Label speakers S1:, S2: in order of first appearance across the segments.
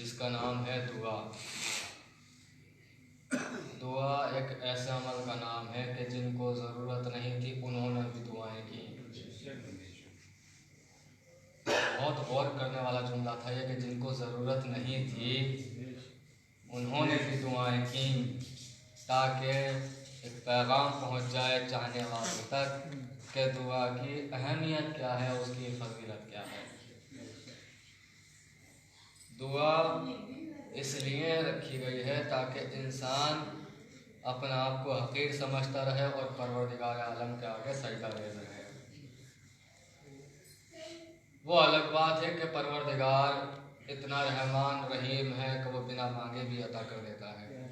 S1: جس کا نام ہے دعا۔ دعا ایک ایسے عمل کا نام ہے کہ جن کو ضرورت نہیں تھی انہوں نے بھی دعائیں کی۔ بہت غور کرنے والا جملہ تھا یہ کہ جن کو ضرورت نہیں تھی انہوں نے بھی دعائیں کی، تاکہ ایک پیغام پہنچ جائے چاہنے والوں تک کہ دعا کی اہمیت کیا ہے، اس کی فضیلت کیا ہے۔ دعا اس لیے رکھی گئی ہے تاکہ انسان اپنے آپ کو حقیر سمجھتا رہے اور پروردگار عالم کے آگے سجدہ ریز رہے۔ وہ الگ بات ہے کہ پروردگار اتنا رحمان رحیم ہے کہ وہ بنا مانگے بھی عطا کر دیتا ہے،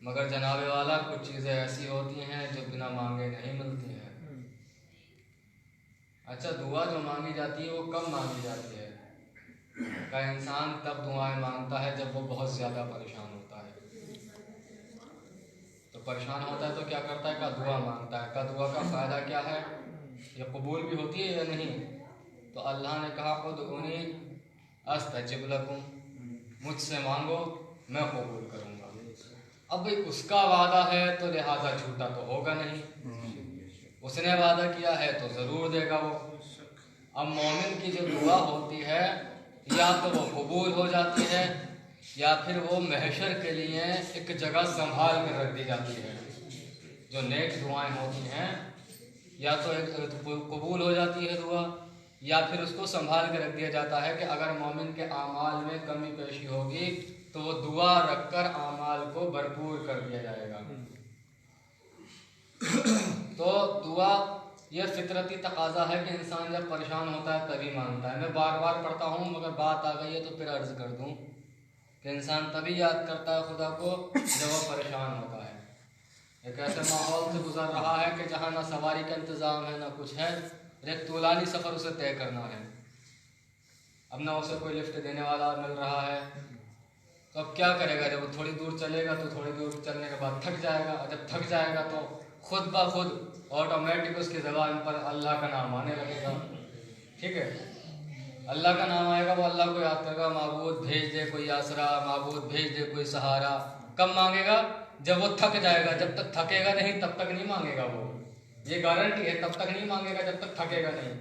S1: مگر جناب والا کچھ چیزیں ایسی ہوتی ہیں جو بنا مانگے نہیں ملتی ہیں۔ اچھا، دعا جو مانگی جاتی ہے وہ کب مانگی جاتی ہے؟ کہ انسان تب دعائیں مانگتا ہے جب وہ بہت زیادہ پریشان ہوتا ہے۔ تو پریشان ہوتا ہے تو کیا کرتا ہے؟ کہ دعا مانگتا ہے۔ کہ دعا کا فائدہ کیا ہے؟ یہ قبول بھی ہوتی ہے یا نہیں؟ تو اللہ نے کہا ادعونی استجب لکم، مجھ سے مانگو میں قبول کروں گا۔ اب اس کا وعدہ ہے تو لہذا جھوٹا تو ہوگا نہیں، اس نے وعدہ کیا ہے تو ضرور دے گا وہ۔ اب مومن کی جو دعا ہوتی ہے یا تو وہ قبول ہو جاتی ہے یا پھر وہ محشر کے لیے ایک جگہ سنبھال کر رکھ دی جاتی ہے۔ جو نیک دعائیں ہوتی ہیں یا تو قبول ہو جاتی ہے دعا یا پھر اس کو سنبھال کے رکھ دیا جاتا ہے کہ اگر مومن کے اعمال میں کمی پیشی ہوگی تو وہ دعا رکھ کر اعمال کو بھرپور کر دیا جائے گا۔ تو دعا یہ فطرتی تقاضا ہے کہ انسان جب پریشان ہوتا ہے تبھی مانگتا ہے۔ میں بار بار پڑھتا ہوں مگر بات آ گئی ہے تو پھر عرض کر دوں کہ انسان تبھی یاد کرتا ہے خدا کو جب وہ پریشان ہوتا ہے، ایک ایسے ماحول سے گزر رہا ہے کہ جہاں نہ سواری کا انتظام ہے نہ کچھ ہے، ایک طولانی سفر اسے طے کرنا ہے، اب نہ اسے کوئی لفٹ دینے والا مل رہا ہے، تو اب کیا کرے گا؟ جب وہ تھوڑی دور چلے گا تو تھوڑی دور چلنے کے بعد تھک جائے گا، اور جب تھک جائے گا تو خود بخود آٹومیٹک اس کی زبان پر اللہ کا نام آنے لگے گا۔ ٹھیک ہے، اللہ کا نام آئے گا، وہ اللہ کو یاد کرے گا، معبود بھیج دے کوئی آسرا، معبود بھیج دے کوئی سہارا۔ کب مانگے گا؟ جب وہ تھک جائے گا۔ جب تک تھکے گا نہیں تب تک نہیں مانگے گا وہ، یہ گارنٹی ہے، تب تک نہیں مانگے گا جب تک تھکے گا نہیں،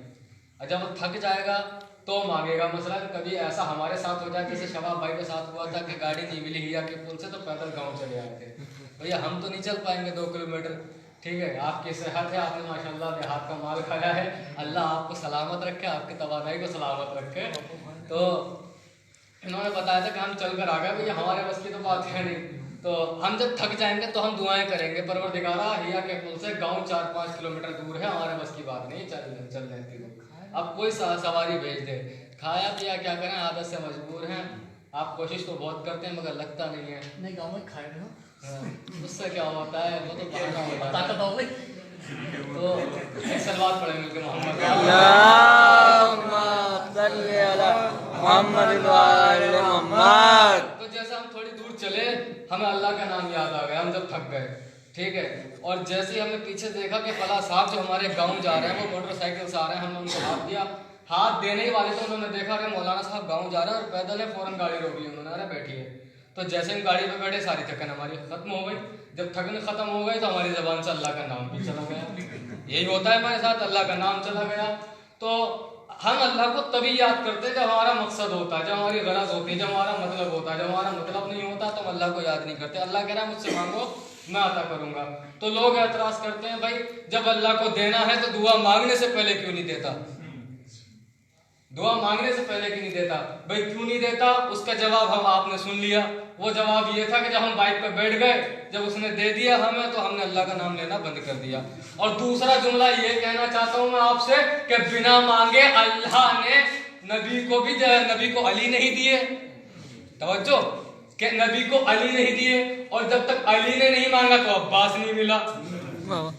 S1: اور جب وہ تھک جائے گا تو مانگے گا۔ مثلا کبھی ایسا ہمارے ساتھ ہو جائے جیسے شباب بھائی کے ساتھ ہوا تھا کہ گاڑی نہیں ملی ہیا کے پل سے تو پیدل گاؤں چلے آئے تھے۔ بھیا ہم تو نہیں چل پائیں گے 2 کلومیٹر، ٹھیک ہے، آپ کی صحت ہے، آپ نے ماشاءاللہ دیہات کا مال کھایا ہے، اللہ آپ کو سلامت رکھے، آپ کی توانائی کو سلامت رکھے۔ تو انہوں نے بتایا تھا کہ ہم چل کر آ گئے، بھیا ہمارے بس کی تو بات ہے نہیں، تو ہم جب تھک جائیں گے تو ہم دعائیں کریں گے، پروردگارا ہیا کے پل سے گاؤں 4-5 کلومیٹر دور ہے، ہمارے بس کی بات نہیں چلنے کی، اب کوئی سواری بھیج دے۔ کھایا پیا کیا کریں، عادت سے مجبور ہیں، آپ کوشش تو بہت کرتے ہیں مگر لگتا نہیں ہے۔
S2: نہیں گاؤں میں کھائے رہے ہو
S1: اس سے کیا ہوتا ہے، وہ تو بہانا ہوتا ہے۔
S2: طاقت ہو گئی
S1: تو ایک سلوات پڑھیں مل کے محمد محمد۔ تو جیسے ہم تھوڑی دور چلے ہمیں اللہ کا نام یاد آ گیا، ہم جب تھک گئے، ٹھیک ہے، اور جیسے ہی ہم نے پیچھے دیکھا کہ فلاں صاحب جو ہمارے گاؤں جا رہے ہیں وہ موٹر سائیکل سے آ رہے ہیں، ہم نے ان کو ہاتھ دیا، ہاتھ دینے ہی والے تو انہوں نے دیکھا کہ مولانا صاحب گاؤں جا رہے ہیں اور پیدل ہے، فوراً گاڑی روک لی انہوں نے، ارے بیٹھیے۔ تو جیسے ہم گاڑی پہ بیٹھے ساری تھکن ہماری ختم ہو گئی، جب تھکن ختم ہو گئی تو ہماری زبان سے اللہ کا نام بھی چلا گیا۔ یہی ہوتا ہے ہمارے ساتھ، اللہ کا نام چلا گیا۔ تو ہم اللہ کو تبھی یاد کرتے ہیں جب ہمارا مقصد ہوتا ہے، جب ہماری غرض ہوتی ہے، جب ہمارا مطلب ہوتا ہے، جب ہمارا مطلب نہیں ہوتا تو ہم اللہ کو یاد نہیں کرتے۔ اللہ کہہ رہا ہے مجھ سے مانگو میں عطا کروں گا۔ تو لوگ اعتراض کرتے ہیں بھائی جب اللہ کو دینا ہے تو دعا مانگنے سے پہلے کیوں نہیں دیتا؟ دعا مانگنے سے پہلے کیوں نہیں دیتا؟ بھائی کیوں نہیں دیتا؟ اس کا جواب ہم آپ نے سن لیا، وہ جواب یہ تھا کہ جب ہم بائک پہ بیٹھ گئے، جب اس نے دے دیا ہمیں تو ہم نے اللہ کا نام لینا بند کر دیا۔ اور دوسرا جملہ یہ کہنا چاہتا ہوں میں آپ سے کہ بنا مانگے اللہ نے نبی کو علی نہیں دیے، توجہ، کہ نبی کو علی نہیں دیے، اور جب تک علی نے نہیں مانگا تو عباس نہیں ملا۔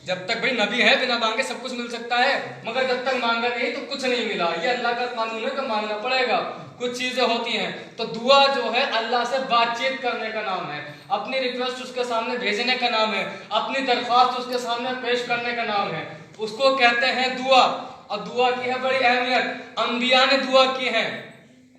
S1: جب تک بھائی نبی ہے بنا مانگے سب کچھ مل سکتا ہے، مگر جب تک مانگا نہیں تو کچھ نہیں ملا۔ یہ اللہ کا قانون ہے کہ مانگنا پڑے گا، کچھ چیزیں ہوتی ہیں۔ تو دعا جو ہے اللہ سے بات چیت کرنے کا نام ہے، اپنی ریکویسٹ اس کے سامنے بھیجنے کا نام ہے، اپنی درخواست اس کے سامنے پیش کرنے کا نام ہے، اس کو کہتے ہیں دعا۔ اور دعا کی ہے بڑی اہمیت، انبیاء نے دعا کی ہے،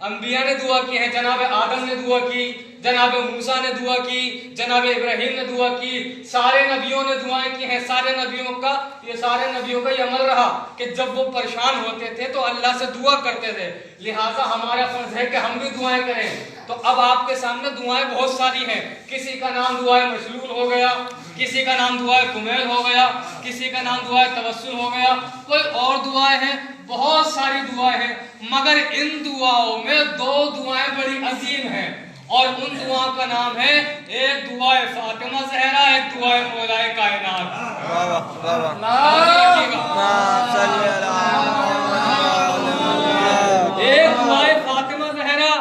S1: انبیاء نے دعا کی ہے، جناب آدم نے دعا کی، جناب موسیٰ نے دعا کی، جناب ابراہیم نے دعا کی، سارے نبیوں نے دعائیں کی ہیں. سارے نبیوں کا یہ عمل رہا کہ جب وہ پریشان ہوتے تھے تو اللہ سے دعا کرتے تھے. لہٰذا ہمارا فرض ہے کہ ہم بھی دعائیں کریں. تو اب آپ کے سامنے دعائیں بہت ساری ہیں. کسی کا نام دعائیں مشلول ہو گیا، کسی کا نام دعائیں کمیل ہو گیا، کسی کا نام دعائیں توسل ہو گیا، کوئی اور دعائیں ہیں، بہت ساری دعائیں ہیں. مگر ان دعاؤں میں 2 دعائیں بڑی عظیم ہیں، اور ان دعاؤں کا نام ہے، ایک دعائے فاطمہ زہرا، ایک دعائے مولائے کائنات. ایک دعائے فاطمہ زہرا،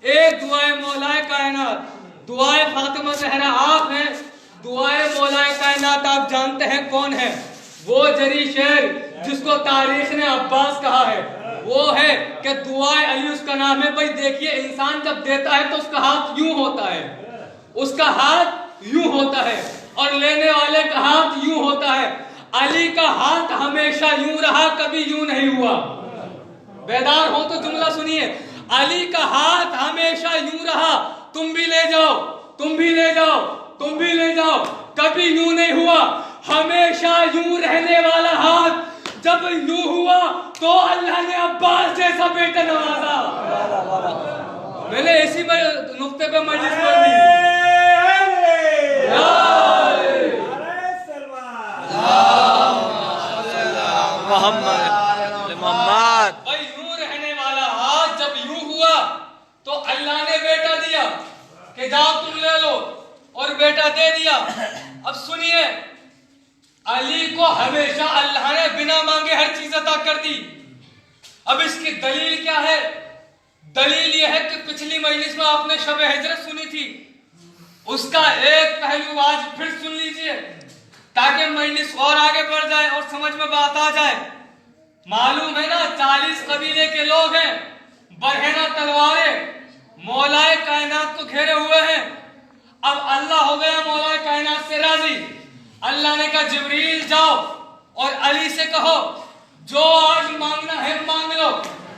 S1: ایک دعائے مولائے کائنات. دعائے فاطمہ زہرا آپ ہیں، دعائے مولائے کائنات آپ جانتے ہیں کون ہے؟ وہ جری شیر جس کو تاریخ نے عباس کہا ہے، وہ ہے کہ دعائے علی اس کا نام ہے. بھائی دیکھیے، انسان جب دیتا ہے تو اس کا ہاتھ یوں ہوتا ہے، اس کا ہاتھ یوں ہوتا ہے، اور لینے والے کا ہاتھ یوں ہوتا ہے. علی کا ہاتھ ہمیشہ یوں رہا، کبھی یوں نہیں ہوا. بیدار ہو تو جملہ سنیے، علی کا ہاتھ ہمیشہ یوں رہا، تم بھی لے جاؤ، تم بھی لے جاؤ، تم بھی لے جاؤ، کبھی یوں نہیں ہوا. ہمیشہ یوں رہنے والا ہاتھ جب یوں ہوا تو اللہ نے عباس جیسا بیٹا نوازا. میں نے اسی نقطے پہ مجلس پڑھ دی. بھائی یوں رہنے والا ہاتھ جب یوں ہوا تو اللہ نے بیٹا دیا کہ جاؤ تم لے لو، اور بیٹا دے دیا. اب سنیے، علی کو ہمیشہ اللہ نے بنا مانگے ہر چیز عطا کر دی. اب اس کی دلیل کیا ہے؟ دلیل یہ ہے کہ پچھلی مجلس میں آپ نے شب ہجرت سنی تھی، اس کا ایک پہلو آج پھر سن لیجئے تاکہ مجلس اور آگے بڑھ جائے اور سمجھ میں بات آ جائے. معلوم ہے نا 40 قبیلے کے لوگ ہیں، برہنہ تلواریں مولائے کائنات کو گھیرے ہوئے ہیں. اب اللہ ہو گیا مولائے کائنات سے راضی. اللہ نے کہا جبریل جاؤ اور علی سے کہو جو آج مانگنا ہے مانگ لو.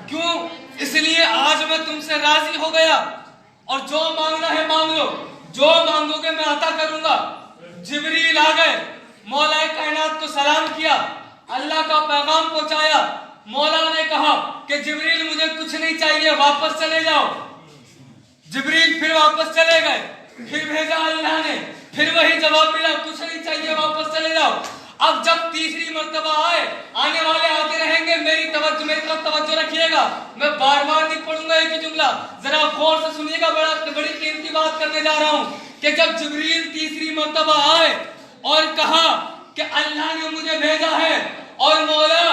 S1: کیوں؟ اس لیے آج میں تم سے راضی ہو گیا، اور جو مانگنا ہے مانگ لو، جو مانگو گے میں عطا کروں گا. جبریل آ گئے، مولا کائنات کو سلام کیا، اللہ کا پیغام پہنچایا. مولا نے کہا کہ جبریل مجھے کچھ نہیں چاہیے، واپس چلے جاؤ. جبریل پھر واپس چلے گئے، پھر بھیجا اللہ نے، پھر وہی جواب ملا کچھ نہیں چاہیے، واپس چلے جاؤ. اب جب تیسری مرتبہ آئے، آنے والے آتے رہیں گے، میری طرف توجہ رکھیے گا. میں بار بار نہیں پڑھوں گا ایک ہی جملہ، ذرا غور سے سنیے گا. بڑی قیمتی بات کرنے جا رہا ہوں کہ جب جبریل تیسری مرتبہ آئے اور کہا کہ اللہ نے مجھے بھیجا ہے، اور مولا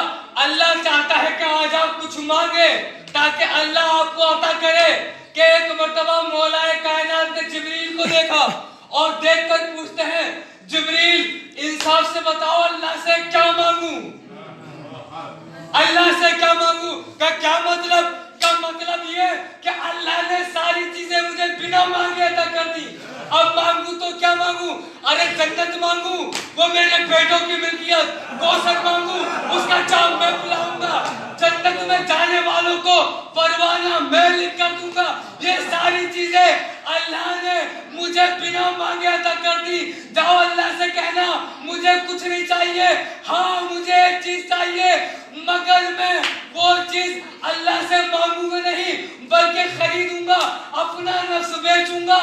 S1: اللہ چاہتا ہے کہ آج آپ کچھ مانگے تاکہ اللہ آپ کو عطا کرے. کہ ایک مرتبہ مولا کائنات نے جبریل کو دیکھا اور دیکھ کر پوچھتے ہیں جبریل انصاف سے بتاؤ اللہ سے کیا مانگوں، اللہ سے کیا مانگوں. کیا مطلب؟ کا مطلب یہ کہ اللہ نے ساری چیزیں مجھے بنا مانگے عطا کر دی. اب مانگوں تو کیا مانگوں؟ ارے جنت مانگوں، وہ میرے بیٹوں کی ملکیت. کوثر مانگوں، اس کا جام میں پلاؤں گا. جنت میں جانے والوں کو پروانہ میں لکھ کر دوں گا. یہ ساری چیزیں اللہ نے مجھے بنا مانگے عطا کر دی. جاؤ اللہ سے کہنا مجھے کچھ نہیں چاہیے، ہاں مجھے ایک چیز چاہیے، مگر میں وہ چیز اللہ سے مانگوں گا نہیں بلکہ خریدوں گا، اپنا نفس بیچوں گا،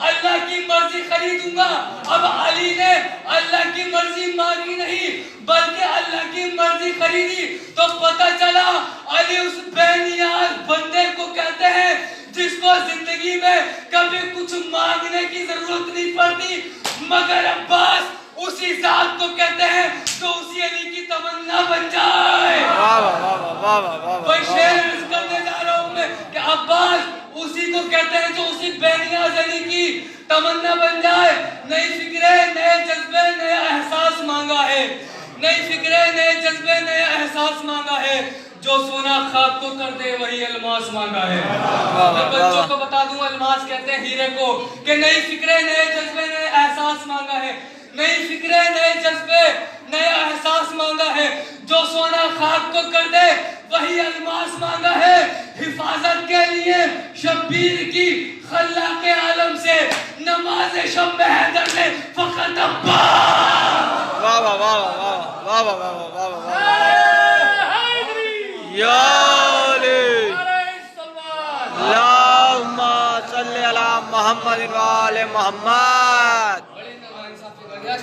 S1: اللہ کی مرضی خریدوں گا. اب علی نے اللہ کی مرضی مانگی نہیں بلکہ اللہ کی مرضی خریدی. تو پتہ چلا علی اس بے نیاز بندے کو کہتے ہیں جس کو زندگی میں کبھی کچھ مانگنے کی ضرورت نہیں پڑتی، مگر عباس اسی ذات کو کہتے ہیں جو اسی علی کی تمنا بن جائے. بھائی شعر عرض کرنے جا رہا ہوں میں کہ عباس اسی کو کہتے ہیں جو اسی بے نیاز علی کی تمنا بن جائے. نئی فکریں، نئے جذبے، نیا احساس مانگا ہے. نئی فکریں، نئے جذبے، نیا احساس مانگا ہے. جو سونا خاک کو کر دے وہی الماس مانگا ہے. میں بچوں کو بتا دوں الماس کہتے ہیں ہیرے کو. کہ نئی فکریں، نئے جذبے، نئے احساس مانگا ہے. نئی فکریں، نئے جذبے، نیا احساس مانگا ہے. جو سونا خاک کو کر دے وہی الماس مانگا ہے حفاظت کے لیے شبیر کی خلاق عالم سے، نماز شب میں حیدر نے فقط عباس۔
S2: واہ واہ واہ واہ واہ واہ واہ واہ واہ یا علی اللہم صلی علی محمد و آل محمد۔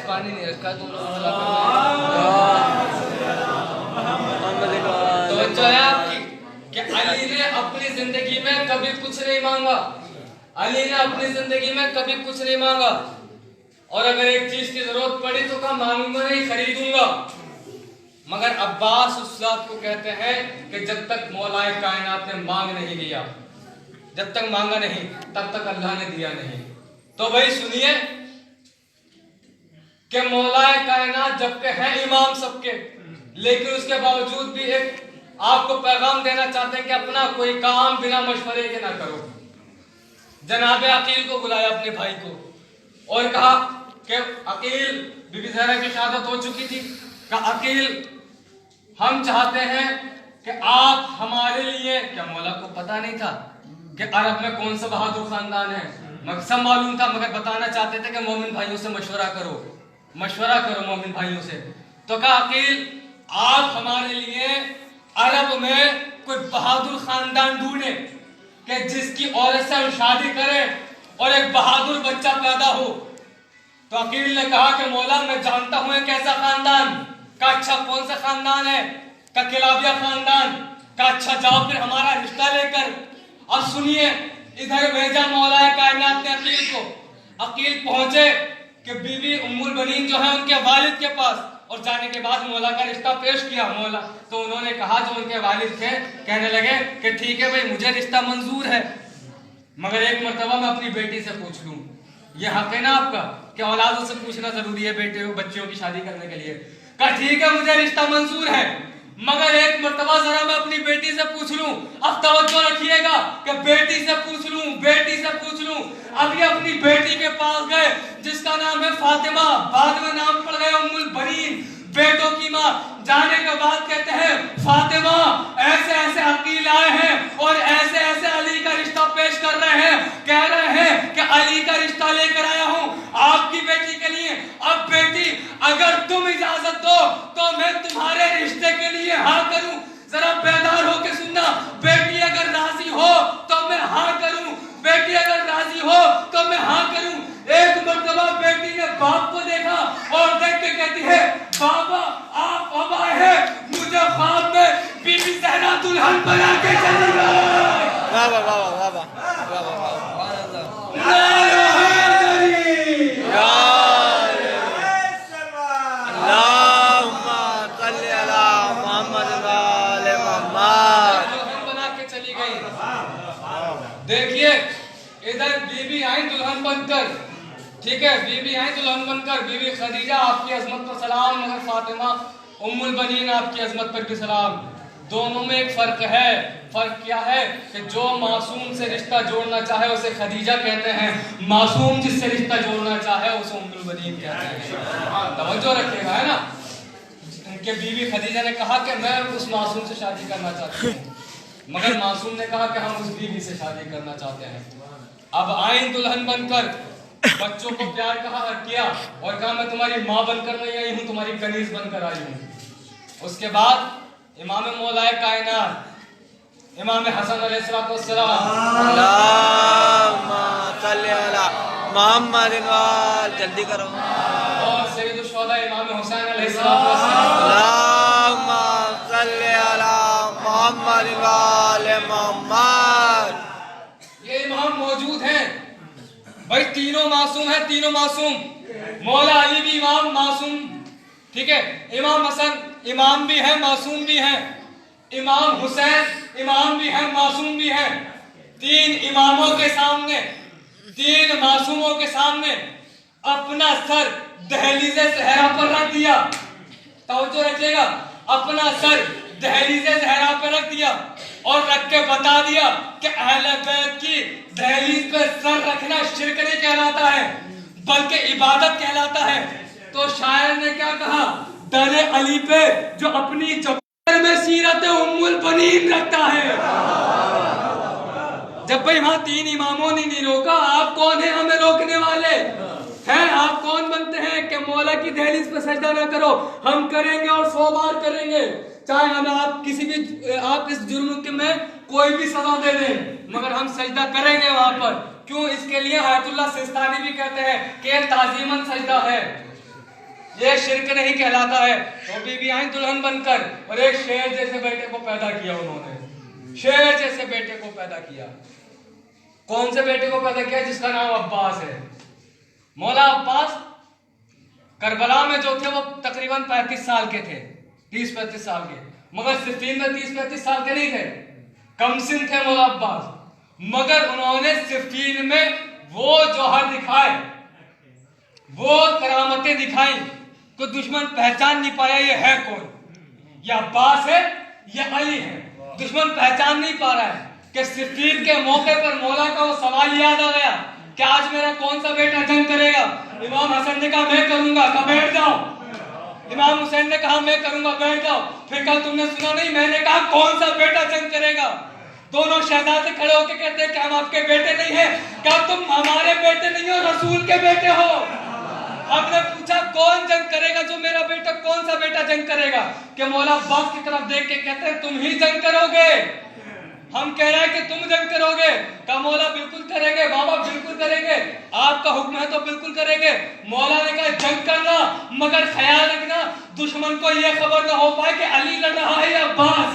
S1: پانی نہیں رکھا تم توجہ ہے آپ کی کہ علی نے اپنی زندگی میں کبھی کچھ نہیں مانگا، علی نے اپنی زندگی میں کبھی کچھ نہیں مانگا، اور اگر ایک چیز کی ضرورت پڑی تو کہا مانگوں گا نہیں، خریدوں گا۔ مگر عباس اس ذات کو کہتے ہیں کہ جب تک مولا کائنات نے مانگ نہیں لیا، جب تک مانگا نہیں تب تک اللہ نے دیا نہیں۔ تو بھائی سنیے کہ مولا کائنات جبکہ ہیں امام سب کے، لیکن اس کے باوجود بھی ایک آپ کو پیغام دینا چاہتے ہیں کہ اپنا کوئی کام بنا مشورے کے نہ کرو۔ جناب عقیل کو بلایا اپنے بھائی کو اور کہا کہ عقیل، بی بی زہرا کی شہادت ہو چکی تھی، کہ عقیل ہم چاہتے ہیں کہ آپ ہمارے لیے، کیا مولا کو پتا نہیں تھا کہ عرب میں کون سا بہادر خاندان ہے؟ مقصد معلوم تھا، مگر بتانا چاہتے تھے کہ مومن بھائیوں سے مشورہ کرو، مشورہ کرو مومن بھائیوں سے۔ تو کہا عقیل آپ ہمارے لیے عرب میں کوئی بہادر خاندان ڈھونڈے کہ جس کی عورت سے ہم شادی کریں اور ایک بہادر بچہ پیدا ہو۔ تو عقیل نے کہا کہ مولا میں جانتا ہوں ایک ایسا خاندان۔ کا اچھا کون سا خاندان ہے؟ کا کلابیہ خاندان۔ کا اچھا جاؤ پھر ہمارا رشتہ لے کر۔ اب سنیے، ادھر بھیجا مولا کائنات نے عقیل کو۔ عقیل پہنچے کہ بی بی ام البنین جو ہے ان کے والد کے پاس، اور جانے کے بعد مولا کا رشتہ پیش کیا مولا، تو انہوں نے کہا جو ان کے والد تھے، کہنے لگے کہ ٹھیک ہے بھائی مجھے رشتہ منظور ہے، مگر ایک مرتبہ میں اپنی بیٹی سے پوچھ لوں۔ یہ حق ہے نا آپ کا کہ اولادوں سے پوچھنا ضروری ہے بیٹے بچیوں کی شادی کرنے کے لیے۔ کہا ٹھیک ہے مجھے رشتہ منظور ہے، مگر ایک مرتبہ ذرا میں اپنی بیٹی سے پوچھ لوں۔ اب توجہ رکھیے گا کہ بیٹی سے پوچھ لوں، بیٹی سے پوچھ لوں۔ اب یہ اپنی بیٹی کے پاس گئے جس کا نام ہے فاطمہ، بعد میں نام پڑ گیا ام البنین، بیٹوں کی ماں۔ جانے کے بعد کہتے ہیں فاطمہ ایسے ایسے عقیل آئے ہیں اور ایسے ایسے علی کا رشتہ پیش کر رہے ہیں، کہہ رہے ہیں کہ علی کا رشتہ لے کر آیا ہوں آپ کی بیٹی کے لیے۔ اب بیٹی اگر تم اجازت دو تو میں تمہارے رشتے کے لیے ہاں کروں۔ ذرا بیدار ہو کے سننا، بیٹی اگر راضی ہو تو میں ہاں کروں، بیٹی اگر راضی ہو تو میں ہاں کروں۔ ایک مرتبہ بیٹی نے باپ کو دیکھا اور دیکھ کے کہتی ہے بابا آپ اب آئے ہیں، مجھے خواب میں بی بی زہرا دلہن بنا کے چلی گئی۔
S2: واہ واہ واہ واہ واہ واہ واہ
S1: دیکھیے ادھر بی بی آئیں دلہن بن کر، ٹھیک ہے، بی بی آئیں دلہن بن کر، بی بی خدیجہ آپ کی عظمت پر سلام، مگر فاطمہ ام البنین آپ کی عظمت پر بھی سلام۔ دونوں میں ایک فرق ہے۔ فرق کیا ہے کہ جو معصوم سے رشتہ جوڑنا چاہے اسے خدیجہ کہتے ہیں، معصوم جس سے رشتہ جوڑنا چاہے اسے ام البنین کہتے ہیں۔ توجہ رکھیے گا، ہے نا۔ ان کے بی بی خدیجہ نے کہا کہ میں اس معصوم سے شادی کرنا چاہتی ہوں، مگر معصوم نے کہا کہ ہم اس بیوی سے شادی کرنا چاہتے ہیں۔ اب آئیں دلہن بن کر، بچوں کو پیار کیا اور کہا میں تمہاری ماں بن کر نہیں آئی ہوں، تمہاری کنیز بن کر آئی ہوں۔ اس کے بعد امام مولا کائنات امام حسن علیہ السلام،
S2: اللہم صلی علی محمد جلدی کرو،
S1: اور سید الشہداء امام حسین علیہ السلام،
S2: اللہم صلی علی محمد محمد۔
S1: یہ امام موجود ہیں بھائی، تینوں معصوم ہیں، تینوں معصوم۔ مولا علی بھی امام معصوم، ٹھیک ہے، امام حسن امام بھی ہیں معصوم بھی ہیں، امام حسین امام بھی ہیں معصوم بھی ہیں۔ تین اماموں کے سامنے، تین معصوموں کے سامنے اپنا سر دہلیز صحرا پر رکھ دیا۔ توجہ رکھیے گا، اپنا سر دہلیز صحرا پر رکھ دیا اور رکھ کے بتا دیا کہ اہل بیت کی دہلیز پہ سر رکھنا شرک نہیں کہلاتا ہے بلکہ عبادت کہلاتا ہے۔ تو شاعر نے کیا کہا، در علی پہ جو اپنی
S3: میں سیرت ام البنین رکھتا ہے. جب بھائی وہاں 3 اماموں نے نہیں روکا، آپ کون ہیں ہمیں روکنے والے ہیں؟ آپ کون بنتے ہیں کہ مولا کی دہلیز پہ سجدہ نہ کرو؟ ہم کریں گے اور 100 بار کریں گے، چاہے ہمیں آپ اس جرم میں کوئی بھی سزا دے دیں، مگر ہم سجدہ کریں گے وہاں پر. کیوں؟ اس کے لیے آیت اللہ سستانی بھی کہتے ہیں کہ یہ تعظیماً سجدہ ہے، یہ شرک نہیں کہلاتا ہے. تو بی آئیں دلہن بن کر، اور ایک شیر جیسے بیٹے کو پیدا کیا انہوں نے، شیر جیسے بیٹے کو پیدا کیا. کون سے بیٹے کو پیدا کیا؟ جس کا نام عباس ہے. مولا عباس کربلا میں جو تھے وہ تقریباً 35 سال کے تھے، 30-35 سال کے، مگر صفین میں 30-35 سال کے نہیں تھے، کم سن تھے مولا عباس. مگر انہوں نے صفین میں وہ جوہر دکھائے، وہ کرامتیں دکھائیں کہ دشمن پہچان نہیں پایا یہ ہے کون، یہ عباس ہے یہ علی ہے. دشمن پہچان نہیں پا رہا ہے کہ صفین کے موقع پر مولا کا وہ سوال یاد آ گیا کہ آج میرا کون سا بیٹا جنگ کرے گا. امام حسن نے کہا میں کروں گا، کہا بیٹھ جاؤ. امام حسین نے کہا میں کروں گا، بیٹھ جاؤ. پھر کہا تم نے سنا نہیں، میں نے کہا کون سا بیٹا جنگ کرے گا. دونوں شہزادے کھڑے ہو کے کہتے ہیں کہ ہم آپ کے بیٹے نہیں ہیں. کہا تم ہمارے بیٹے نہیں ہو، رسول کے بیٹے ہو. ہم نے پوچھا کون جنگ کرے گا؟ جو میرا بیٹا، کون سا بیٹا جنگ کرے گا؟ کہ مولا عباس کی طرف دیکھ کے کہتے ہیں تم ہی جنگ کرو گے. ہم کہہ رہے ہیں کہ تم جنگ کرو گے. کہا مولا بالکل کریں گے بابا، بالکل کریں گے، آپ کا حکم ہے تو بالکل کریں گے. مولا نے کہا جنگ کرنا، مگر خیال رکھنا دشمن کو یہ خبر نہ ہو پائے کہ علی لڑ رہا ہے یا عباس.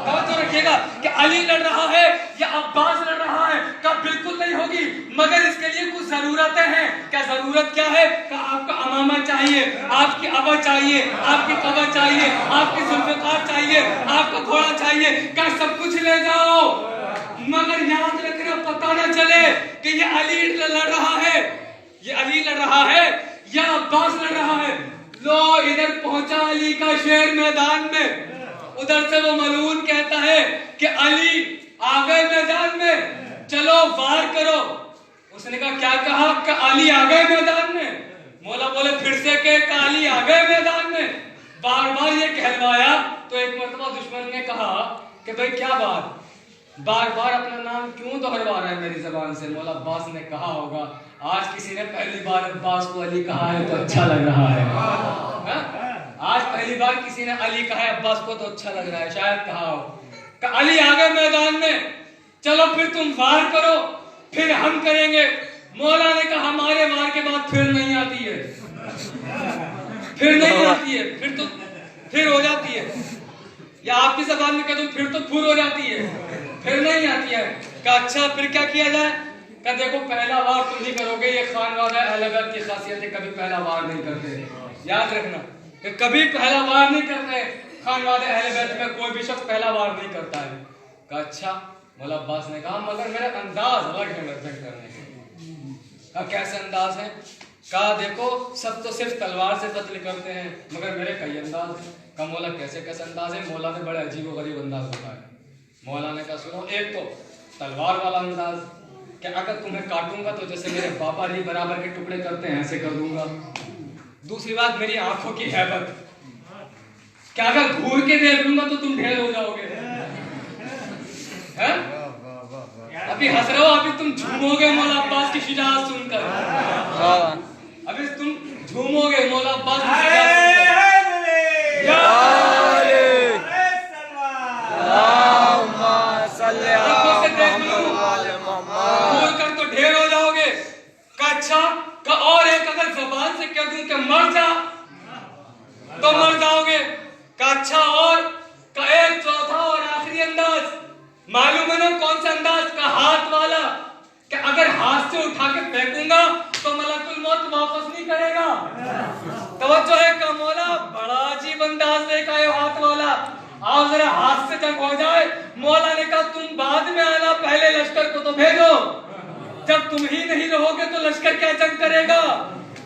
S3: توجہ رکھیے گا کہ علی لڑ رہا ہے یا عباس لڑ رہا ہے. کہا بالکل نہیں ہوگی، مگر اس کے لیے کچھ ضرورتیں ہیں. کیا ضرورت کیا ہے؟ کہ آپ کا امامہ چاہیے، آپ کی ابا چاہیے، آپ کی قبا چاہیے، آپ کی ذوالفقار چاہیے، آپ کا گھوڑا چاہیے. کہا سب کچھ لے جاؤ، مگر یاد رکھنا پتہ نہ چلے کہ یہ علی لڑ رہا ہے، یہ علی لڑ رہا ہے یا عباس لڑ رہا ہے. لو ادھر پہنچا علی کا شیر میدان میں، ادھر سے وہ ملعون کہتا ہے کہ علی آ گئے میدان میں، چلو وار کرو. اس نے کہا کیا کہا؟ کہ علی آ گئے میدان میں. مولا بولے پھر سے کہ علی آ گئے میدان میں. بار بار یہ کہلوایا تو ایک مرتبہ دشمن نے کہا کہ بھائی کیا بات، بار بار اپنا نام کیوں دہروا رہا ہے میری زبان سے؟ مولا عباس نے کہا ہوگا آج کسی نے پہلی بار عباس کو علی کہا ہے تو اچھا لگ رہا ہے. آج پہلی بار کسی نے علی کہا ہے عباس کو تو اچھا لگ رہا ہے، شاید کہا ہو کہ علی آ گئے میدان میں، چلو پھر تم وار کرو پھر ہم کریں گے. مولا نے کہا ہمارے وار کے بعد پھر نہیں آتی ہے، پھر نہیں آتی ہے، پھر تو پھر ہو جاتی ہے، یا آپ کی زبان میں کہہ دوں پھر تو پھر ہو جاتی ہے، پھر نہیں آتی ہے. کہا اچھا پھر کیا کیا جائے؟ کہ دیکھو پہلا وار تم نہیں کرو گے، یہ خانوادہ اہل بیت کی خاصیت ہے، کبھی پہلا وار نہیں کرتے. یاد رکھنا کہ کبھی پہلا وار نہیں کرتے، خانوادہ اہل بیت میں کوئی بھی شخص پہلا وار نہیں کرتا ہے. کہا اچھا. مولا عباس نے کہا مگر میرا انداز الگ ہے جنگ کرنے کے. کہا کیسے انداز ہے؟ کہا دیکھو سب تو صرف تلوار سے قتل کرتے ہیں، مگر میرے کئی انداز ہیں. کہا مولا کیسے کیسے انداز ہے؟ مولا نے بڑے عجیب و غریب انداز بتایا. مولا نے کہا سنو، ایک تو تلوار والا انداز کہ اگر تمہیں کاٹوں گا تو جیسے میرے بابا علی برابر کے ٹکڑے کرتے ہیں ایسے کر دوں گا. دوسری بات میری آنکھوں کی ہیبت کہ اگر گھور کے دیکھ لوں گا تو تم ڈھیر ہو جاؤ گے. ابھی ہنس رہے ہو، ابھی تم جھومو گے مولا عباس کی شجاعت سن کر، ابھی تم جھومو گے مولا عباس کی شجاعت سن کر. بول کر تو ڈھیر ہو جاؤ گے. کہ اچھا کہ اور ایک اگر زبان سے کہہ دوں کہ مر جا تو مر جاؤ گے. کہ اچھا اور کہ ایک چوتھا اور آخری انداز معلوم ہے نا کون سا انداز؟ کا ہاتھ والا کہ اگر ہاتھ سے اٹھا کے پھینکوں گا تو ملک الموت واپس نہیں کرے گا. توجہ ہے کہ مولا بڑا عجیب انداز دیکھا ہے ہاتھ والا. آؤ ذرا ہاتھ سے جنگ ہو جائے. مولا نے کہا تم بعد میں آنا، پہلے لشکر کو تو بھیجو، جب تم ہی نہیں رہو گے تو لشکر کیا جنگ کرے گا؟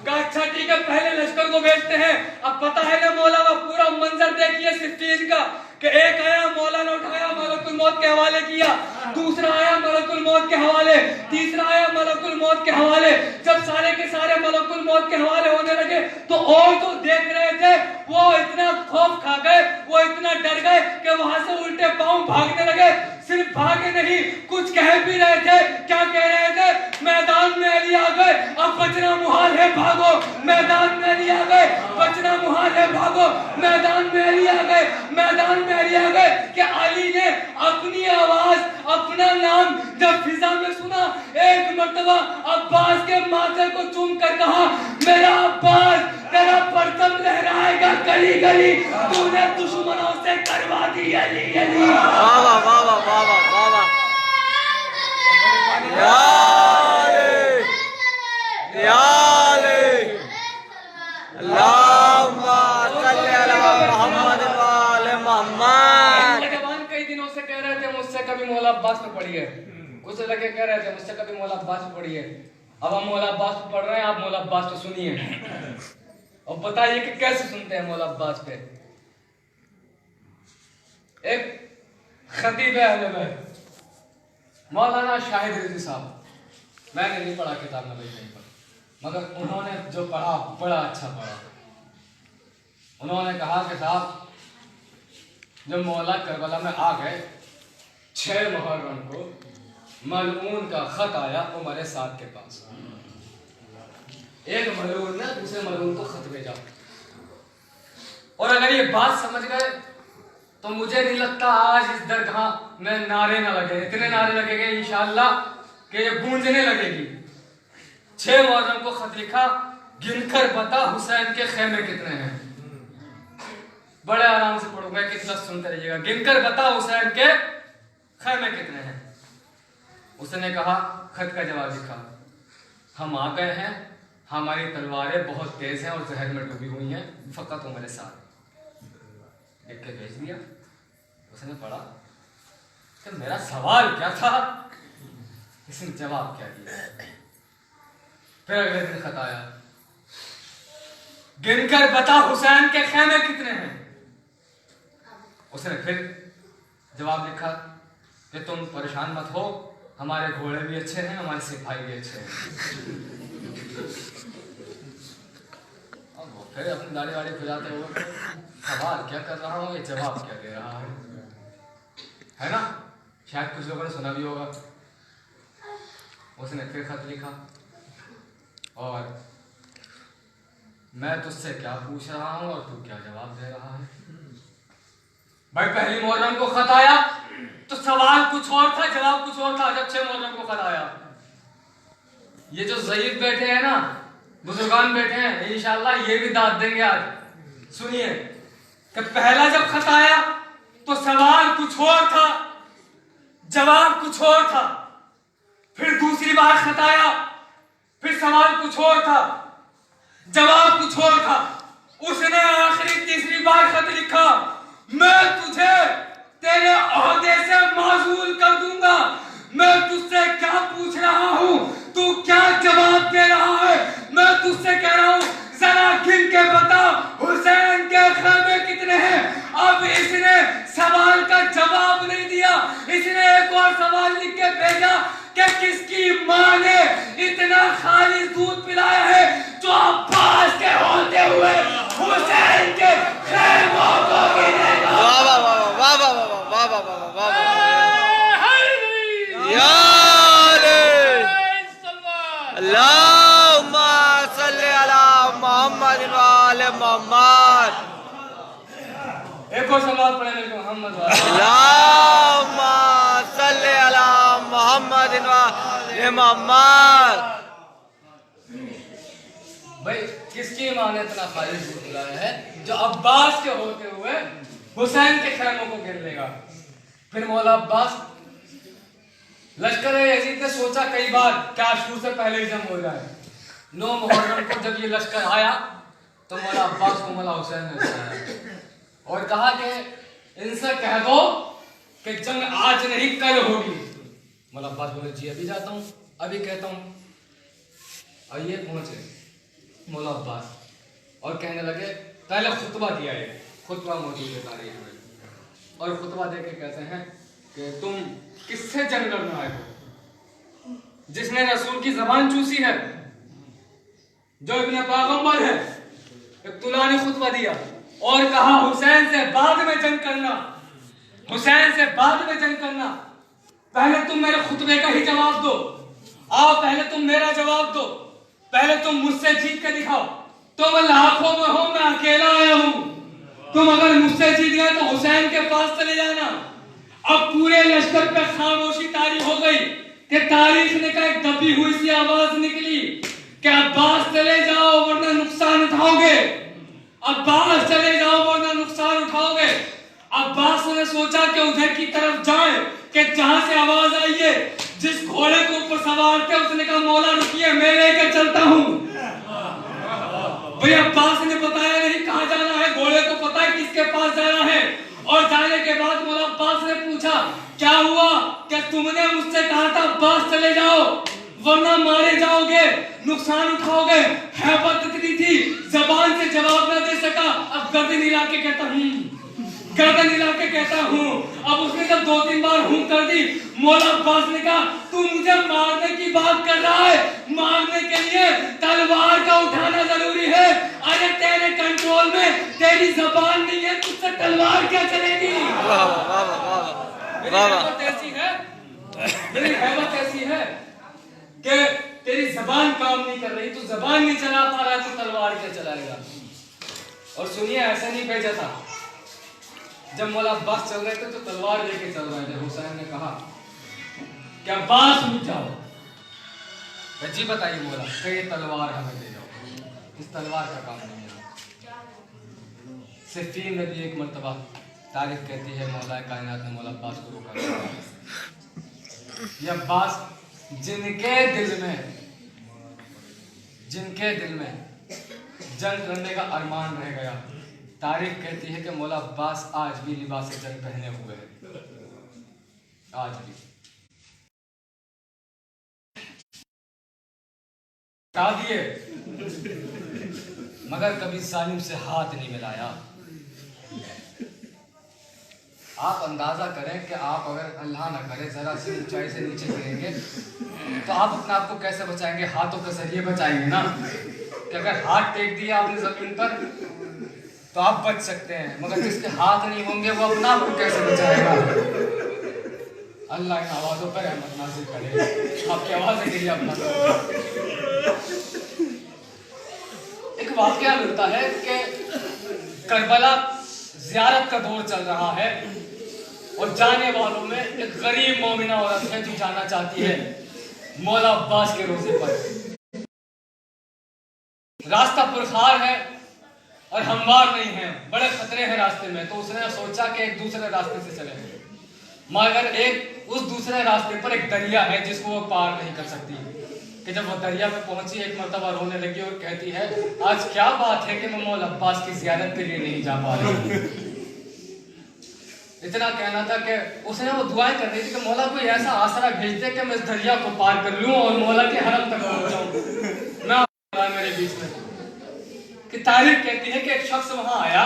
S3: کہا اچھا ٹھیک ہے پہلے لشکر کو بھیجتے ہیں. اب پتہ ہے نا مولا وہ پورا منظر دیکھیے صفین کا کہ ایک آیا مولا نے اٹھایا ملک الموت کے حوالے کیا، دوسرا آیا ملک الموت کے حوالے، تیسرا آیا ملک الموت کے حوالے. جب سارے کے سارے ملک الموت کے حوالے ہونے لگے تو اور تو دیکھ رہے تھے وہ اتنا خوف کھا گئے, وہ اتنا ڈر گئے کہ وہاں سے الٹے پاؤں بھاگنے لگے. صرف بھاگے نہیں, کچھ کہہ بھی رہے تھے. کیا کہہ رہے تھے؟ میدان میں علی آ گئے, اب بچنا محال ہے, بھاگو. میدان میں علی آ گئے, بچنا محال ہے, بھاگو. میدان میں علی آ گئے, میدان میں علی آ گئے. کہ علی نے اپنی آواز, اپنا نام جب فضا میں سنا, ایک مرتبہ عباس کے ماتھے کو چوم کر کہا, میرا عباس تیرا پرچم لہرائے گا گلی گلی, تو نے دشمنوں سے کروا دی علی علی.
S2: واہ واہ واہ واہ واہ واہ. یا علی یا علی اللہم صلی علی محمد وآل محمد.
S3: نوجوان کئی دنوں سے کہہ رہے تھے مجھ سے کبھی مولا عباس پہ پڑھیے, کچھ لڑکے کہہ رہے تھے مجھ سے کبھی مولا عباس پہ پڑھیے. اب ہم مولا عباس پہ پڑھ رہے ہیں, آپ مولا عباس پہ سنیے اور بتائیے کہ کیسے سنتے ہیں مولا عباس پہ. ایک خطیب اہل بیت مولانا شاہد رضوی صاحب, میں نے نہیں پڑھا کتاب میں کہیں پر, مگر انہوں نے جو پڑھا بڑا اچھا پڑھا. انہوں نے کہا کہ صاحب جب مولا کربلا میں آ گئے 6 محرم کو ملعون کا خط آیا عمر سعد کے پاس. ایک ملعون نے دوسرے ملعون کو خط بھیجا, اور اگر یہ بات سمجھ گئے تو مجھے نہیں لگتا آج اس درگاہ میں نعرے نہ لگے, اتنے نعرے لگے گے انشاءاللہ کہ یہ گونجنے لگے گی. 6 محرم کو خط لکھا, گن کر بتا حسین کے خیمے کتنے ہیں. بڑے آرام سے پڑھوں گا, کتنا سنتے رہیے گا. گن کر بتا حسین کے خیمے کتنے ہیں. اس نے کہا, خط کا جواب لکھا, ہم آ گئے ہیں, ہماری تلواریں بہت تیز ہیں اور زہر میں ڈوبی ہوئی ہیں, فقط عمر سعد. لکھ کے بھیج دیا. اس نے پڑھا کہ میرا سوال کیا تھا, اس نے جواب کیا دیا. پھر اگلے دن خط آیا, گن کر بتا حسین کے خیمے کتنے ہیں. اس نے پھر جواب لکھا کہ تم پریشان مت ہو, ہمارے گھوڑے بھی اچھے ہیں, ہمارے سپاہی بھی اچھے ہیں. اب وہ پھر اپنی داڑھی واڑی کھجاتے ہوئے, سوال کیا کر رہا ہوں, یہ جواب کیا دے رہا ہے نا. شاید کچھ لوگوں نے سنا بھی ہوگا. اس نے پھر خط لکھا, اور میں تجھ سے کیا پوچھ رہا ہوں اور تو کیا جواب دے رہا ہے. بھائی پہلی محرم کو خط آیا تو سوال کچھ اور تھا, جواب کچھ اور تھا. جب 6 محرم کو خط آیا, یہ جو ضعیف بیٹھے ہیں نا, بزرگان بیٹھے ہیں, انشاءاللہ یہ بھی داد دیں گے آج. سنیے کہ پہلا جب خط آیا تو سوال کچھ اور تھا, جواب کچھ اور تھا. پھر دوسری بار خط آیا, پھر سوال کچھ اور تھا, جواب کچھ اور تھا. اس نے آخری تیسری بار خط لکھا, میں تجھے تیرے عہدے سے معزول کر دوں گا. میں تجھ سے کیا پوچھ رہا ہوں, تو کیا جواب دے رہا ہے. میں تجھ سے کہہ رہا ہوں ذرا گن کے بتا حسین کے خیمے کتنے ہیں. اب اس نے سوال کا جواب نہیں دیا, اس نے ایک اور سوال لکھ کے بھیجا کہ کس کی ماں نے اتنا خالص دودھ پلایا ہے جو عباس کے ہوتے ہوئے حسین کے خیموں کو گنے گا.
S2: واہ واہ واہ واہ واہ واہ واہ واہ واہ واہ. یا اللہم صلی علی محمد وآل محمد.
S3: ایک اور سوال پڑھیں گے محمد وآل.
S2: اللہم صلی علی محمد وآل محمد.
S3: بھائی کس کی ماں نے اتنا خالص دودھ پلایا ہے جو عباس کے ہوتے ہوئے حسین کے خیموں کو گھیر لے گا. پھر مولا عباس, لشکر یزید نے سوچا کئی بار کہ عاشور سے پہلے ہی جنگ ہو جائے. 9 محرم کو جب یہ لشکر آیا تو مولا عباس کو مولا حسین نے بتایا اور کہا کہ ان سے کہہ دو کہ جنگ آج نہیں کل ہوگی. مولا عباس بولے جی ابھی جاتا ہوں, ابھی کہتا ہوں. اور یہ پہنچے مولا عباس اور کہنے لگے, پہلے خطبہ دیا ہے, خطبہ موجود ہے تاریخ میں, اور خطبہ دے کے کہتے ہیں کہ تم کس سے جنگ لڑنا آئے ہو. جس نے رسول کی زبان چوسی ہے، جو ابن پیغمبر ہے، ایک طولانی خطبہ دیا اور کہا حسین سے بعد میں جنگ کرنا، حسین سے بعد میں جنگ کرنا، پہلے تم میرے خطبے کا ہی جواب دو، آؤ پہلے تم میرا جواب دو، پہلے تم مجھ سے جیت کے دکھاؤ، تم لاکھوں میں ہو، میں اکیلا آیا ہوں، تم اگر مجھ سے جیت گئے تو حسین کے پاس چلے جانا۔ اب پورے لشکر پہ خاموشی طاری ہو گئی کہ تاریخ نے کہا ایک دبی ہوئی سی آواز نکلی کہ عباس چلے جاؤ ورنہ نقصان اٹھاؤ گے، عباس چلے جاؤ ورنہ نقصان اٹھاؤ گے۔ عباس نے سوچا کہ ادھر کی طرف جائیں کہ جہاں سے آواز آئی ہے، جس گھوڑے کو اوپر سوار تھے اس نے کہا مولا رکیے میں لے کے چلتا ہوں۔ بھئی عباس نے بتایا نہیں کہاں جانا ہے، گھوڑے کو پتا ہے کس کے پاس جانا ہے، اور جانے کے بعد مولا عباس نے پوچھا کیا ہوا کہ تم نے مجھ سے کہا تھا عباس چلے جاؤ ورنہ مارے جاؤ گے، نقصان اٹھاؤ گے، ہیبت اتنی تھی زبان سے جواب نہ دے سکا، اب گردن ہلا کے کہتا ہوں، گردن ہلا کے کہتا ہوں۔ اب اس نے جب 2-3 بار ہوں کر دی، مولا عباس نے کہا تو مجھے مارنے کی بات کر رہا ہے، مارنے کے لیے تلوار کا اٹھانا ضروری ہے، ارے تیرے کنٹرول میں تیری زبان نہیں ہے، تجھ سے تلوار کیا چلے گی؟ میری حیبت ایسی ہے، میری حیبت ایسی ہے کہ تیری زبان کام نہیں کر رہی، تو زبان نہیں چلا پا رہا تو تلوار کیا چلائے گا؟ اور سنیے ایسا نہیں بھیجا تھا، جب مولا عباس چل رہے تھے تو تلوار لے کے چل رہے تھے۔ حسین نے کہا کہ عباس رک جاؤ، جی بتائیے مولا کہ یہ تلوار ہمیں دے جاؤ، اس تلوار کا کام نہیں ہے۔ صفین میں بھی ایک مرتبہ تاریخ کہتی ہے مولا کائنات نے مولا عباس کو روکا، یہ عباس جن کے دل میں جنگ کرنے کا ارمان رہ گیا، تاریخ کہتی ہے کہ مولا عباس آج بھی لباس جنگ پہنے ہوئے ہیں، آج بھی ہٹا دیے مگر کبھی ظالم سے ہاتھ نہیں ملایا۔ آپ اندازہ کریں کہ آپ اگر اللہ نہ کرے ذرا سی اونچائی سے نیچے گریں گے تو آپ اپنے آپ کو کیسے بچائیں گے؟ ہاتھوں کے ذریعے بچائیں گے نا، کہ اگر ہاتھ ٹیک دیا آپ نے زمین پر تو آپ بچ سکتے ہیں، مگر جس کے ہاتھ نہیں ہوں گے وہ اپنا آپ کو کیسے بچائے گا؟ اللہ ان آوازوں پر رحمت نازل کرے، آپ کی آوازیں کے لیے اپنا ایک واقعہ ملتا ہے کہ کربلا زیارت کا دور چل رہا ہے اور جانے والوں میں ایک غریب مومنہ عورت ہے جو جانا چاہتی ہے مولا عباس کے روزے پر۔ راستہ پرخار ہے اور ہموار نہیں ہے، بڑے خطرے ہیں راستے میں، تو اس نے سوچا کہ ایک دوسرے راستے سے چلے، مگر اس دوسرے راستے پر ایک دریا ہے جس کو وہ پار نہیں کر سکتی، کہ جب وہ دریا میں پہنچی ایک مرتبہ رونے لگی اور کہتی ہے آج کیا بات ہے کہ میں مولا عباس کی زیارت کے لیے نہیں جا پا رہی۔ اتنا کہنا تھا کہ اس نے وہ دعائیں کر رہی تھی کہ مولا کوئی ایسا آسرا بھیج دے کہ میں اس دریا کو پار کر لوں اور مولا کے حرم تک پہنچ جاؤں، میں میرے بیچ میں۔ کہ تاریخ کہتی ہے کہ ایک شخص وہاں آیا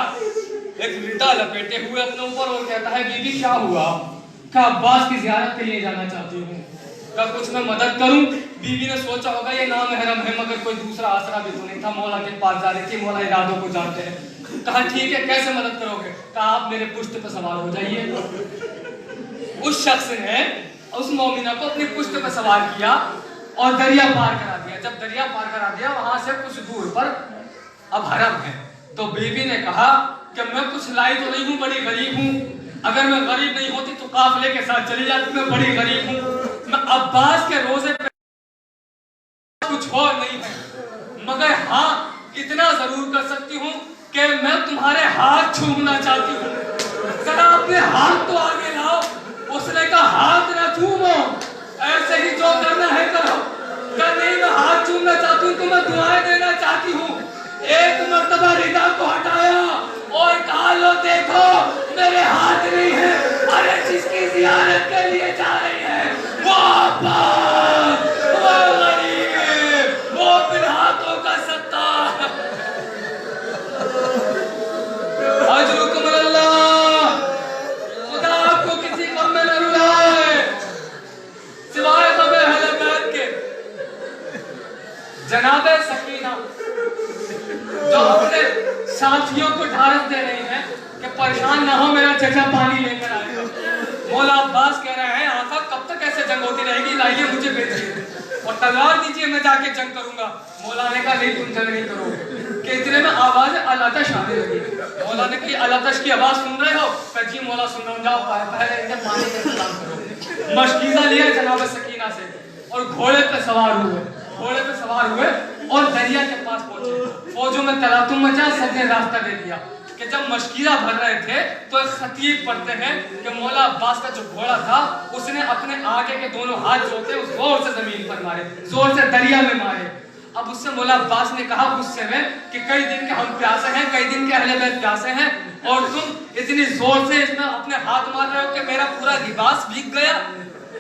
S3: ایک ردا لپیٹے ہوئے اپنے اوپر اور کہتا ہے بی بی کیا ہوا؟ کہ عباس کی زیارت کے لیے جانا چاہتی ہوں، کہ کچھ میں مدد کروں؟ بیوی نے سوچا ہوگا یہ نامحرم ہے مگر کوئی دوسرا آسرا بھی تو نہیں تھا، مولا کے پاس جا رہی تھی، مولا ارادوں کو جانتے ہیں۔ کہا ٹھیک ہے کیسے مدد کرو گے؟ کہا آپ میرے پشت پہ سوار ہو جائیے۔ اس شخص نے اس مومنہ کو اپنی پشت پہ سوار کیا اور دریا پار کرا دیا۔ جب دریا پار کرا دیا وہاں سے کچھ دور پر اب حرم ہے، تو بیوی نے کہا کہ میں کچھ لائی تو نہیں ہوں، بڑی غریب ہوں، اگر میں غریب نہیں ہوتی تو قافلے کے ساتھ چلی جاتی، میں بڑی غریب ہوں، میں عباس کے روزے پہ کچھ اور نہیں ہے، مگر ہاں اتنا ضرور کر سکتی ہوں کہ میں تمہارے ہاتھ چھومنا چاہتی ہوں، ذرا اپنے ہاتھ تو آگے لاؤ۔ اس نے کہا ہاتھ نہ چھومو، ایسے ہی جو کرنا ہے کرو۔ کہ نہیں میں ہاتھ چھومنا چاہتی ہوں تو میں دعائیں دینا چاہتی ہوں۔ ایک مرتبہ ردا کو ہٹایا اور کہا لو دیکھو میرے ہاتھ نہیں ہے، ارے جس کی زیارت کے لیے جا رہی ہے وہ عباس، وہ غریب، وہ پھر ہاتھوں کا ستار۔ اجرکم اللہ، خدا آپ کو کسی غم میں نہ رلائے۔ چچا پانی لے کر آئے گا۔ مولا عباس کہہ رہے ہیں آقا کب تک ایسے جنگ ہوتی رہے گی، لائیے مجھے بھیجیے اور تلوار دیجیے میں جا کے جنگ کروں گا۔ مولا نے کہا نہیں تم جنگ نہیں کرو گے، کہ اتنے میں آواز الاتش آنے لگی۔ مولا نے کہا الاتش کی آواز سن رہے ہو؟ کہ جی مولا سن رہا ہوں، جاؤ پہلے انہیں پانی کا انتظام کرو۔ مشکیزہ لیا جناب سکینہ سے اور گھوڑے پہ سوار ہوئے اور دریا کے پاس پہنچے۔ فوجوں میں تلاطم مچا، سب نے راستہ لے لیا کہ جب مشکیزہ بھر رہے تھے تو ایک خطیب پڑھتے ہیں کہ مولا عباس کا جو گھوڑا تھا اس نے اپنے آگے کے دونوں ہاتھ جو تھے اس زور سے زمین پر مارے، زور سے دریا میں مارے۔ اب اس سے مولا عباس نے کہا غصے میں کہ کئی دن کے ہم پیاسے ہیں، کئی دن کے اہل بیت پیاسے ہیں اور تم اتنی زور سے اس میں اپنے ہاتھ مار رہے ہو کہ میرا پورا لباس بھیگ گیا،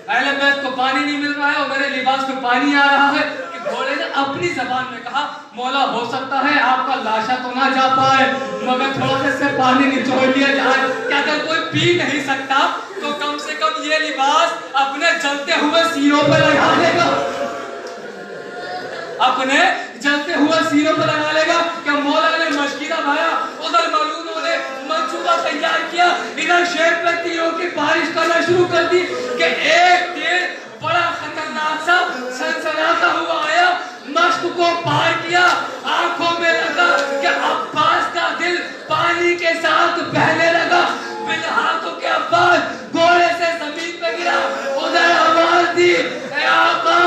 S3: اہل بیت کو پانی نہیں مل رہا ہے اور میرے لباس پہ پانی آ رہا ہے۔ کہ گھوڑے نے اپنی زبان میں کہا مولا ہو سکتا ہے آپ کا لاشا تو نہ جا پائے مگر تھوڑا سا سے پانی نچوڑ لیا جائے کہ اگر کوئی پی نہیں سکتا تو کم سے کم یہ لباس اپنے جلتے ہوئے سینوں پہ لگا لے گا، اپنے جلتے ہوئے سینوں پہ لگا لے گا۔ کہ مولا نے مشکیزہ بھایا، ادھر ملعونوں نے منصوبہ تیار کیا، ادھر شیر پہ تیروں کی بارش کرنا شروع کر دی کہ ایک تیر بڑا خطرناک سا سنسناتا ہوا آیا، مشق کو پار کیا، آنکھوں میں لگا کہ عباس کا دل پانی کے ساتھ بہنے لگا۔ بالہاتوں کے عباس گھوڑے سے زمین پہ گرا، ادھر آواز دی اے آقا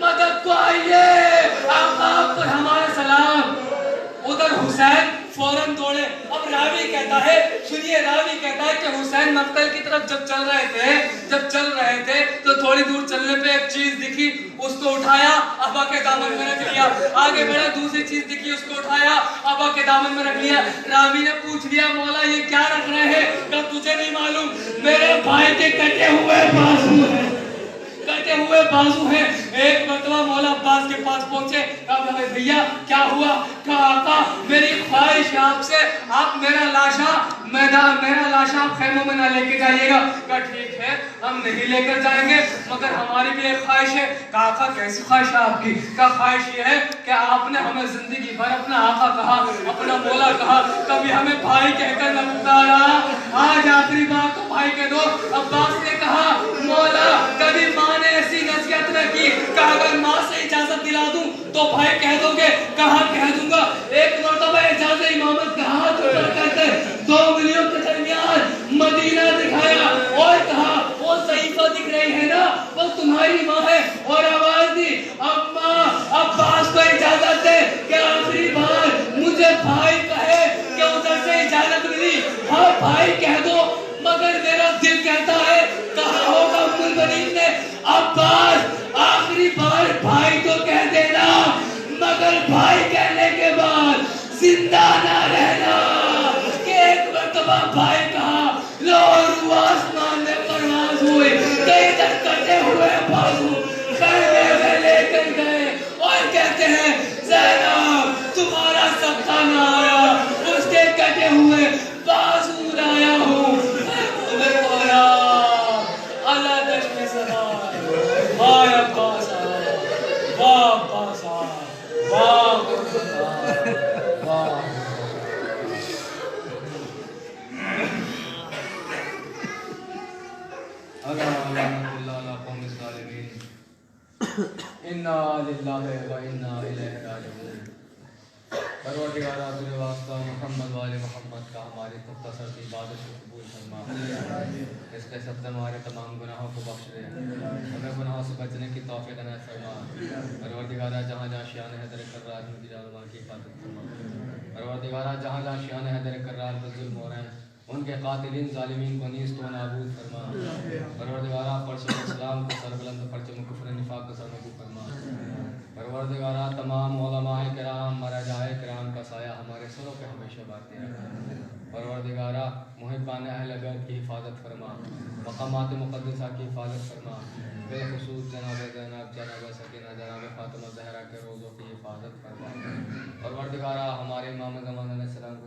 S3: مدد کو آئیے، آقا آپ پر ہمارا سلام۔ ادھر حسین فوراً دوڑے۔ اب راوی کہتا ہے، سنیے راوی کہتا ہے کہ حسین مقتل کی طرف جب چل رہے تھے تو تھوڑی دور چلنے پہ ایک چیز دکھی، اس کو اٹھایا ابا کے دامن میں رکھ لیا، آگے بڑھا دوسری چیز دکھی اس کو اٹھایا ابا کے دامن میں رکھ لیا۔ راوی نے پوچھ لیا مولا یہ کیا رکھ رہے ہیں؟ کہ تجھے نہیں معلوم میرے بھائی کے کٹے ہوئے بازو ہیں۔ ایک مرتبہ مولا عباس کے پاس پہنچے، کہا بھیا کیا ہوا؟ کہا آقا میری خواہش ہے آپ سے، آپ میرا لاشا آپ خیموں میں نہ لے کے جائیے گا۔ کہا ٹھیک ہے ہم نہیں لے کر جائیں گے مگر ہماری بھی ایک خواہش ہے۔ کہا آقا کیسی خواہش ہے آپ کی؟ کہا خواہش یہ ہے کہ آپ نے ہمیں زندگی بھر اپنا آقا کہا، اپنا مولا کہا، کبھی ہمیں بھائی کہہ کر نہ پکارا، آج آخری بار تو بھائی کہہ دو۔ عباس نے کہا مولا کبھی ماں نے ایسی نصیحت نہ کی، کہا اگر ماں سے اجازت دلا دوں تو بھائی کہہ دو گے؟ کہا کہہ دوں گا۔ ایک مرتبہ اجازت امامت کا ہاتھ اوپر کر کے 2 انگلیوں کے درمیان مدینہ دکھایا اور کہا وہ صحیفہ دکھ رہی ہے نا وہ تمہاری ماں ہے، اور آواز دی اماں عباس کو اجازت دے کہ آخری بار مجھے بھائی کہے کہ ادھر سے اجازت ملی۔ ہاں بھائی کہہ دو مگر میرا دل کہتا ہے کہا ہوگا ام المؤمنین نے عباس آخری بار بھائی تو کہہ دینا مگر بھائی کہنے کے بعد زندہ نہ رہنا۔ کہ ایک مرتبہ بھائی کہا لو روح آسمان میں پرواز ہوئی، کئی تک کٹے ہوئے بازو خیمے میں لے کر گئے اور کہتے ہیں زینب تمہارا صدقہ نہ آیا، اس کے کٹے ہوئے بازو لایا ہوں۔ اللہ دشت میں سوار واہ عباس واہ عباس واہ واہ۔ انا للہ و انا الیہ راجعون۔ پروردگار اپنے واسطہ محمد والے محمد کا ہماری مختصر سی عبادت کو قبول فرما، اس کے سب سے ہمارے تمام گناہوں کو بخش دے، ہمیں گناہوں سے بچنے کی توفیق عنایت فرما۔ پروردگار جہاں جہاں شیان حیدر کرار کی جانوں کی حفاظت فرما۔ پروردگار جہاں جہاں شیان حیدر کرار پر ظلم ہو رہے ہیں ان کے قاتلین ظالمین کو نیست و نابود فرما۔ پروردگارہ پرچم اسلام کو سربلند، پرچم کفر نفاق کو سرنگو فرما۔ پروردگارہ تمام علماء کرام مرجائے کرام کا سایہ ہمارے سروں پہ ہمیشہ باقی رکھا۔ پروردگارہ محبان اہل بیت کی حفاظت فرما، مقامات مقدسہ کی حفاظت فرما، بالخصوص جناب زینب، جناب سکینہ، جناب فاطمہ زہرا کے روزوں کی حفاظت فرما۔ پروردگارہ ہمارے امام زمان علیہ السلام کو